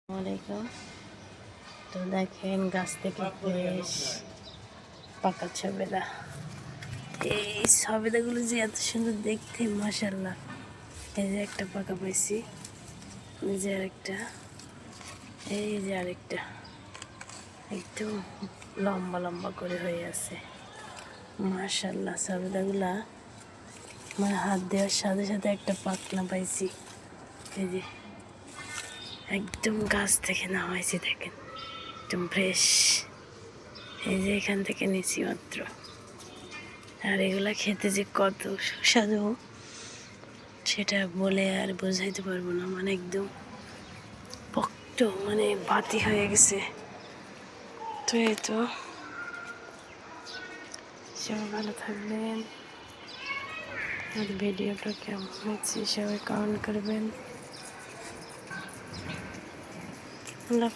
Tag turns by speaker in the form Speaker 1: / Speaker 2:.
Speaker 1: আসসালামাইকুম। তো দেখেন গাছ থেকে ফ্রেশ পাকা সবেদা। এই সবেদাগুলো যে এত সুন্দর দেখতে, মাশাআল্লাহ। এই যে একটা পাকা পাইছি, এই যে আরেকটা, এই যে আরেকটা, একদম লম্বা লম্বা করে হয়ে আছে। মাশাআল্লাহ, সবেদাগুলা মানে হাত দেওয়ার সাথে সাথে একটা পাকনা পাইছি। এই যে একদম গাছ থেকে নামাইছি, দেখেন একদম ফ্রেশ। এই যে এখান থেকে নিচ্ছি মাত্র। আর এগুলা খেতে যে কত সুস্বাদু সেটা বলে আর বোঝাইতে পারবো না। মানে একদম পক্ত, মানে বাতি হয়ে গেছে। তো এই তো, সবাই ভালো থাকবেন। আর ভিডিওটা কেমন হচ্ছে সবাই কমেন্ট করবেন। আল্লাহ।